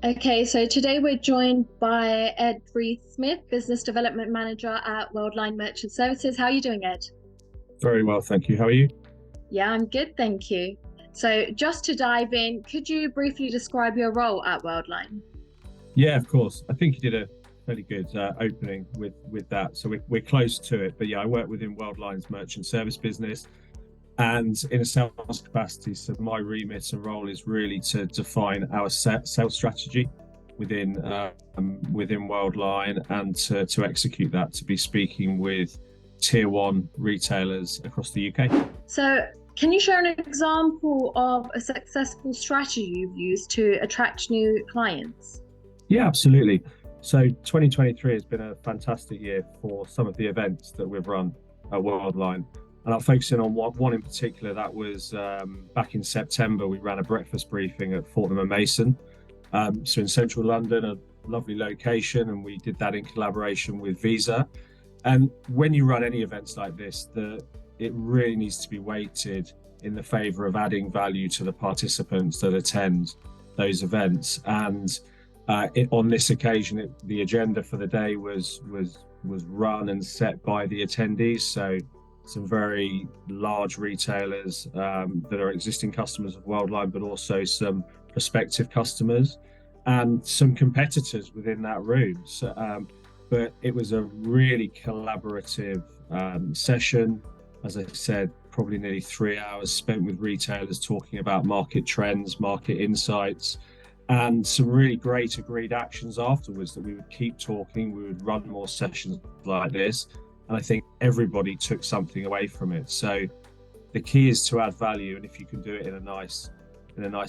Okay, so today we're joined by Ed Reith-Smith, Business Development Manager at Worldline Merchant Services. How are you doing, Ed? Very well, thank you. How are you? Yeah, I'm good, thank you. So just to dive in, could you briefly describe your role at Worldline? Yeah, of course. I think you did a fairly good opening with that. So we're close to it. But yeah, I work within Worldline's merchant service business and in a sales capacity. So my remit and role is really to define our sales strategy within Worldline and to execute that, to be speaking with tier one retailers across the UK. So can you share an example of a successful strategy you've used to attract new clients? Yeah, absolutely. So 2023 has been a fantastic year for some of the events that we've run at Worldline. And I'll focus in on one in particular. That was back in September. We ran a breakfast briefing at Fortnum and Mason. So in central London, a lovely location, and we did that in collaboration with Visa. And when you run any events like this, it really needs to be weighted in the favour of adding value to the participants that attend those events. And on this occasion, the agenda for the day was run and set by the attendees. So some very large retailers that are existing customers of Worldline, but also some prospective customers and some competitors within that room. But it was a really collaborative session. As I said, probably nearly 3 hours spent with retailers talking about market trends, market insights, and some really great agreed actions afterwards that we would keep talking. We would run more sessions like this. And I think everybody took something away from it. So the key is to add value. And if you can do it in a nice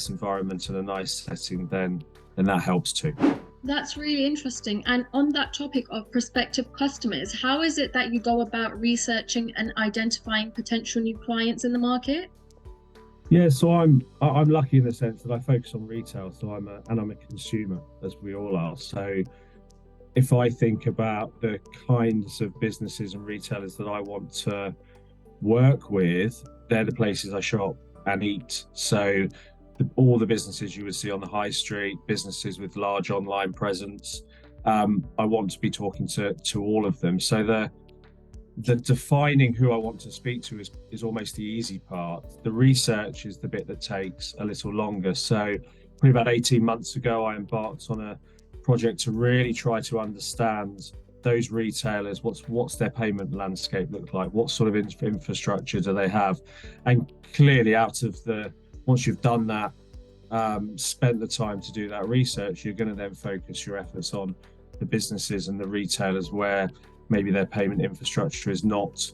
environment and a nice setting, then that helps too. That's really interesting. And on that topic of prospective customers, how is it that you go about researching and identifying potential new clients in the market? Yeah, so I'm lucky in the sense that I focus on retail. So I'm a consumer, as we all are. So if I think about the kinds of businesses and retailers that I want to work with, they're the places I shop and eat. So all the businesses you would see on the high street, businesses with large online presence, I want to be talking to all of them. So the defining who I want to speak to is almost the easy part. The research is the bit that takes a little longer. So probably about 18 months ago, I embarked on a project to really try to understand those retailers. What's their payment landscape look like? What sort of infrastructure do they have? And clearly once you've done that, spent the time to do that research, you're going to then focus your efforts on the businesses and the retailers where maybe their payment infrastructure is not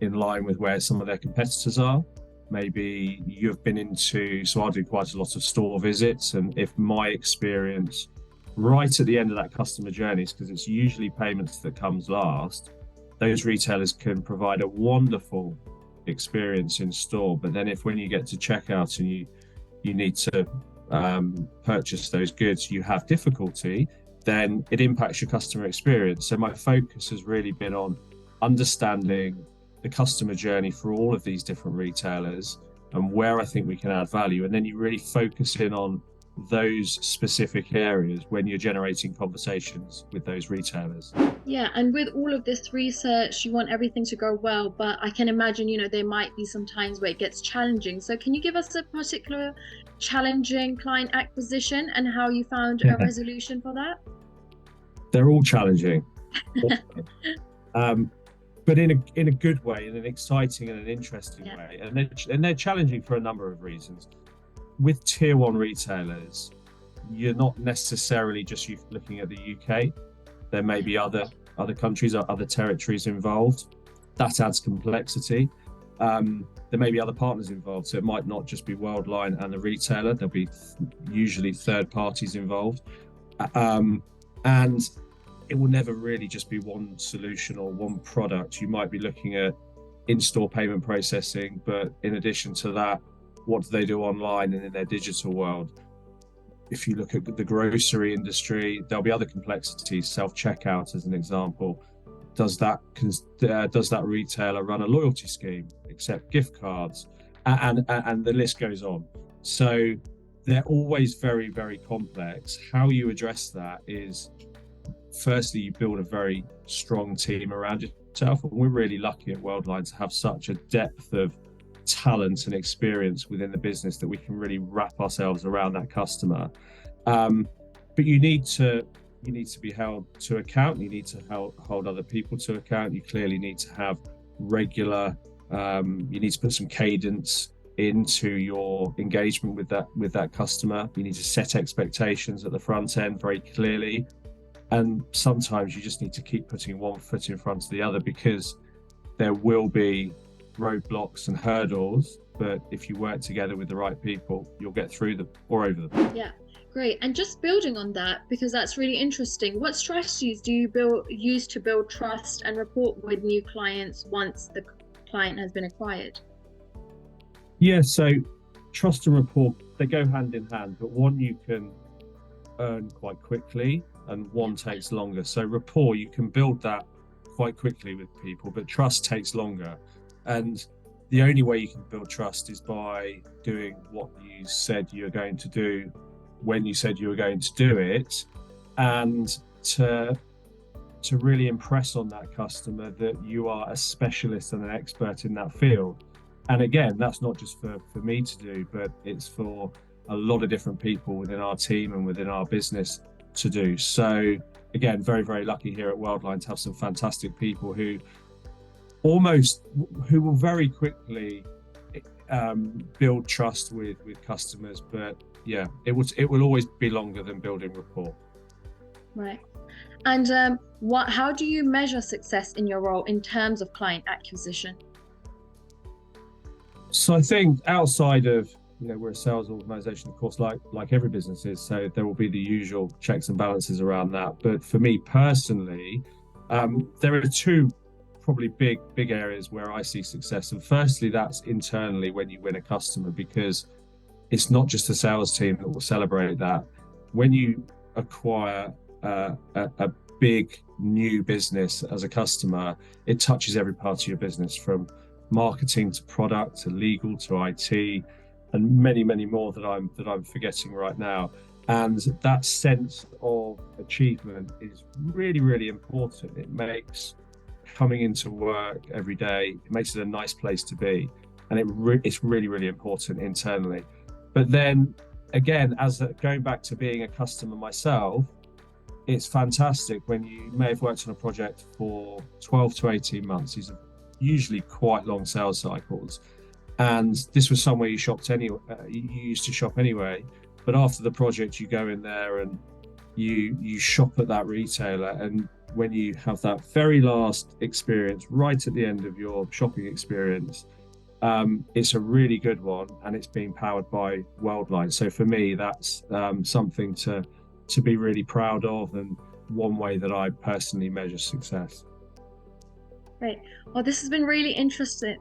in line with where some of their competitors are. Maybe you've been so I do quite a lot of store visits, and if my experience right at the end of that customer journey, because it's usually payments that comes last, those retailers can provide a wonderful experience in store. But then when you get to checkout and you need to purchase those goods, you have difficulty, then it impacts your customer experience. So my focus has really been on understanding the customer journey for all of these different retailers and where I think we can add value. And then you really focus in on those specific areas when you're generating conversations with those retailers. Yeah, and with all of this research, you want everything to go well, but I can imagine, there might be some times where it gets challenging. So can you give us a particular challenging client acquisition and how you found a resolution for that? They're all challenging, but in a good way, in an exciting and an interesting way. And they're challenging for a number of reasons. With tier one retailers, you're not necessarily just looking at the UK. There may be other countries or other territories involved. That adds complexity. There may be other partners involved, so it might not just be Worldline and the retailer. There'll be usually third parties involved, and it will never really just be one solution or one product. You might be looking at in-store payment processing, but in addition to that, what do they do online and in their digital world? If you look at the grocery industry, there'll be other complexities. Self-checkout, as an example, does that retailer run a loyalty scheme, accept gift cards, and the list goes on. So they're always very, very complex. How you address that is, firstly, you build a very strong team around yourself. And we're really lucky at Worldline to have such a depth of talent and experience within the business that we can really wrap ourselves around that customer. But you need to be held to account. You need to hold other people to account. You clearly need to have regular. You need to put some cadence into your engagement with that customer. You need to set expectations at the front end very clearly, and sometimes you just need to keep putting one foot in front of the other, because there will be roadblocks and hurdles, but if you work together with the right people, you'll get through them or over them. Yeah, great. And just building on that, because that's really interesting, what strategies do you use to build trust and rapport with new clients once the client has been acquired? Yeah, so trust and rapport, they go hand in hand, but one you can earn quite quickly and one takes longer. So rapport, you can build that quite quickly with people, but trust takes longer. And the only way you can build trust is by doing what you said you're going to do when you said you were going to do it, and to really impress on that customer that you are a specialist and an expert in that field. And again, that's not just for me to do, but it's for a lot of different people within our team and within our business to do. So again, very, very lucky here at Worldline to have some fantastic people who will very quickly build trust with customers. But yeah, it will always be longer than building rapport. Right. And how do you measure success in your role in terms of client acquisition? So I think outside of, we're a sales organization, of course, like every business is, so there will be the usual checks and balances around that. But for me personally, there are two probably big areas where I see success. And firstly, that's internally when you win a customer, because it's not just the sales team that will celebrate that. When you acquire a big new business as a customer, it touches every part of your business, from marketing to product to legal to IT, and many more that I'm forgetting right now. And that sense of achievement is really, really important. It makes coming into work every day, it makes it a nice place to be, and it's really, really important internally. But then again, going back to being a customer myself, it's fantastic when you may have worked on a project for 12 to 18 months. These are usually quite long sales cycles, and this was somewhere you shopped anyway. You used to shop anyway, but after the project, you go in there and you shop at that retailer, and when you have that very last experience right at the end of your shopping experience, it's a really good one, and it's being powered by Worldline. So for me, that's something to be really proud of, and one way that I personally measure success. Great. Well, this has been really interesting.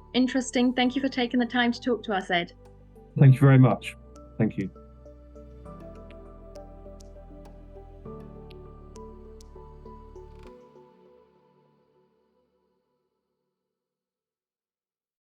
Thank you for taking the time to talk to us, Ed. Thank you very much. Thank you.